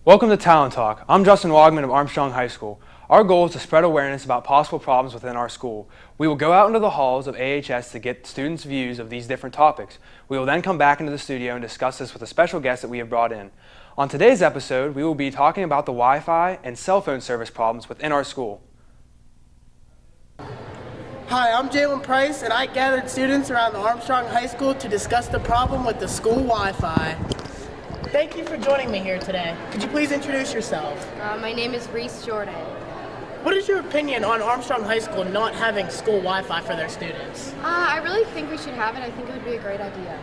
Welcome to Talon Talk. I'm Justin Wogman of Armstrong High School. Our goal is to spread awareness about possible problems within our school. We will go out into the halls of AHS to get students' views of these different topics. We will then come back into the studio and discuss this with a special guest that we have brought in. On today's episode, we will be talking about the Wi-Fi and cell phone service problems within our school. Hi, I'm Jalen Price, and I gathered students around the Armstrong High School to discuss the problem with the school Wi-Fi. Thank you for joining me here today. Could you please introduce yourself? My name is Reese Jordan. What is your opinion on Armstrong High School not having school Wi-Fi for their students? I really think we should have it. I think it would be a great idea.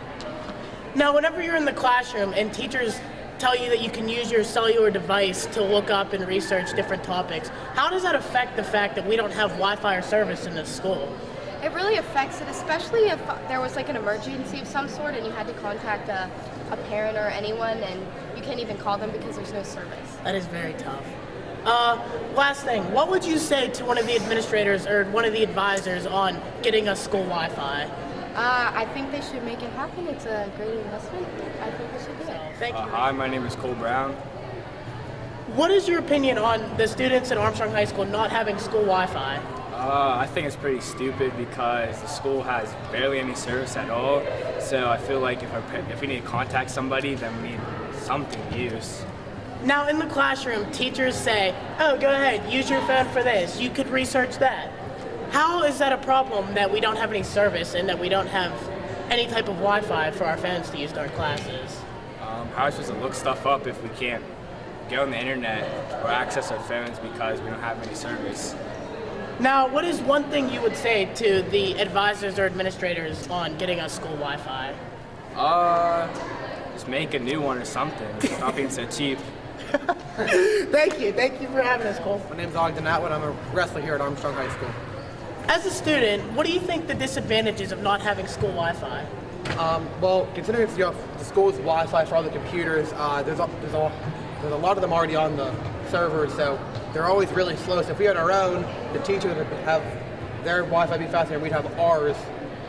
Now, whenever you're in the classroom and teachers tell you that you can use your cellular device to look up and research different topics, how does that affect the fact that we don't have Wi-Fi or service in this school? It really affects it, especially if there was like an emergency of some sort and you had to contact a parent or anyone, and you can't even call them because there's no service. That is very tough. Last thing, what would you say to one of the administrators or one of the advisors on getting us school Wi-Fi? I think they should make it happen. It's a great investment. I think they should do it. Thank you. Hi, my name is Cole Brown. What is your opinion on the students at Armstrong High School not having school Wi-Fi? I think it's pretty stupid because the school has barely any service at all. So I feel like if we need to contact somebody, then we need something to use. Now in the classroom, teachers say, oh, go ahead, use your phone for this. You could research that. How is that a problem that we don't have any service and that we don't have any type of Wi-Fi for our phones to use in our classes? How are we supposed to look stuff up if we can't get on the internet or access our phones because we don't have any service? Now, what is one thing you would say to the advisors or administrators on getting us school Wi-Fi? Just make a new one or something. Stop being so cheap. Thank you for having us, Cole. My name's Ogden Atwood. I'm a wrestler here at Armstrong High School. As a student, what do you think the disadvantages of not having school Wi-Fi? Well, considering it's the school's Wi-Fi for all the computers, there's a lot of them already on the servers, so they're always really slow. So if we had our own, the teachers would have their Wi-Fi be faster, and we'd have ours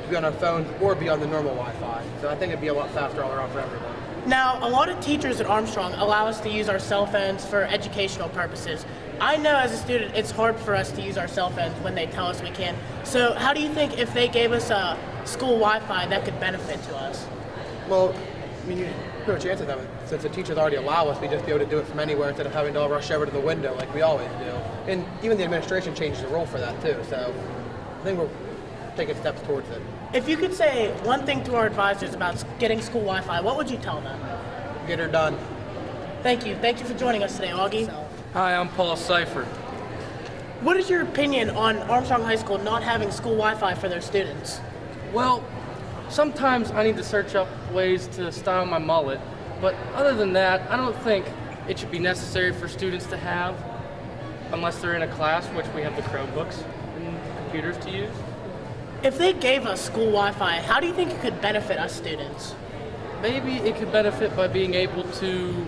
to be on our phones or be on the normal Wi-Fi. So I think it'd be a lot faster all around for everyone. Now, a lot of teachers at Armstrong allow us to use our cell phones for educational purposes. I know as a student it's hard for us to use our cell phones when they tell us we can. So how do you think if they gave us a school Wi-Fi that could benefit to us? Well, I mean, no chance of that. Since the teachers already allow us, we just be able to do it from anywhere instead of having to all rush over to the window like we always do. And even the administration changed the rule for that too. So I think we're taking steps towards it. If you could say one thing to our advisors about getting school Wi-Fi, what would you tell them? Get her done. Thank you for joining us today, Augie. Hi, I'm Paul Seifert. What is your opinion on Armstrong High School not having school Wi-Fi for their students? Well, sometimes I need to search up ways to style my mullet, but other than that, I don't think it should be necessary for students to have unless they're in a class, which we have the Chromebooks and computers to use. If they gave us school Wi-Fi, how do you think it could benefit us students? Maybe it could benefit by being able to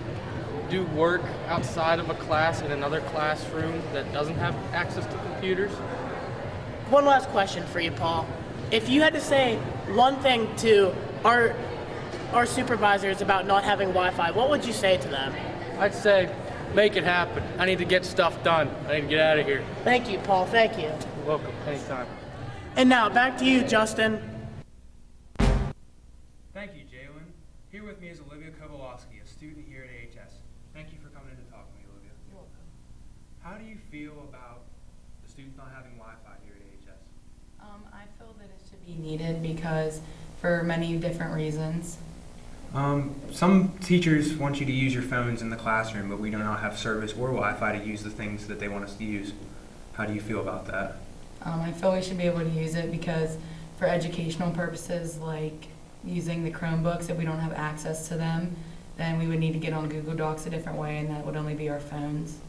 do work outside of a class in another classroom that doesn't have access to computers. One last question for you, Paul. If you had to say one thing to our supervisors about not having Wi-Fi, what would you say to them? I'd say, make it happen. I need to get stuff done. I need to get out of here. Thank you, Paul. Thank you. You're welcome. Anytime. And now, back to you, Justin. Thank you, Jalen. Here with me is Olivia Kovalowski, a student here at AHS. Thank you for coming in to talk to me, Olivia. You're welcome. How do you feel about the students not having Wi-Fi here at AHS? I feel that it should be needed because for many different reasons. Some teachers want you to use your phones in the classroom, but we do not have service or Wi-Fi to use the things that they want us to use. How do you feel about that? I feel we should be able to use it because for educational purposes, like using the Chromebooks, if we don't have access to them, then we would need to get on Google Docs a different way, and that would only be our phones.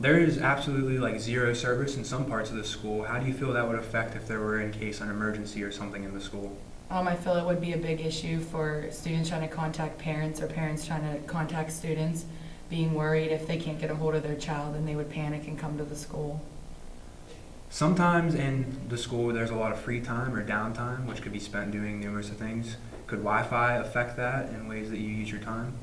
There is absolutely like zero service in some parts of the school. How do you feel that would affect if there were in case an emergency or something in the school? I feel it would be a big issue for students trying to contact parents or parents trying to contact students, being worried if they can't get a hold of their child, then they would panic and come to the school. Sometimes in the school there's a lot of free time or downtime, which could be spent doing numerous of things. Could Wi-Fi affect that in ways that you use your time?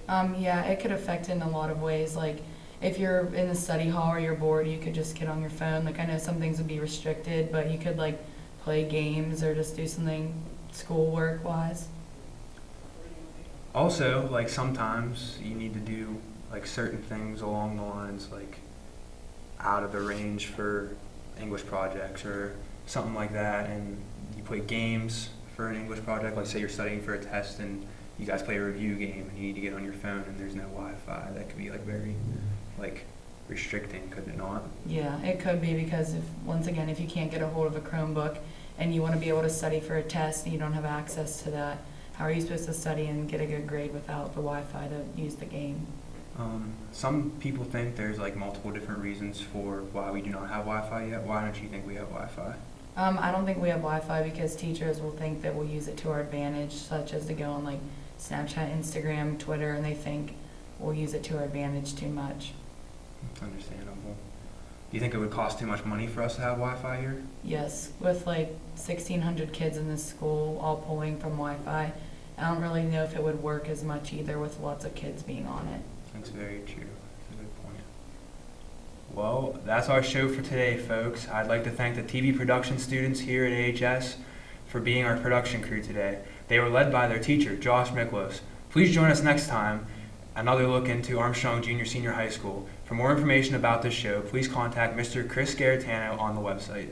Yeah, it could affect in a lot of ways. Like, if you're in the study hall or you're bored, you could just get on your phone. Like, I know some things would be restricted, but you could, like, play games or just do something schoolwork-wise. Also, like sometimes you need to do like certain things along the lines like out of the range for English projects or something like that, and you play games for an English project. Like say you're studying for a test and you guys play a review game and you need to get on your phone and there's no Wi-Fi. That could be like very like restricting, couldn't it not? Yeah, it could be because once again, if you can't get a hold of a Chromebook and you want to be able to study for a test and you don't have access to that, how are you supposed to study and get a good grade without the Wi-Fi to use the game? Some people think there's like multiple different reasons for why we do not have Wi-Fi yet. Why don't you think we have Wi-Fi? I don't think we have Wi-Fi because teachers will think that we'll use it to our advantage, such as to go on like Snapchat, Instagram, Twitter, and they think we'll use it to our advantage too much. It's understandable. Do you think it would cost too much money for us to have Wi-Fi here? Yes, with like 1,600 kids in this school all pulling from Wi-Fi, I don't really know if it would work as much either with lots of kids being on it. That's very true. That's a good point. Well, that's our show for today, folks. I'd like to thank the TV production students here at AHS for being our production crew today. They were led by their teacher, Josh Miklos. Please join us next time, another look into Armstrong Junior Senior High School. For more information about this show, please contact Mr. Chris Garetano on the website.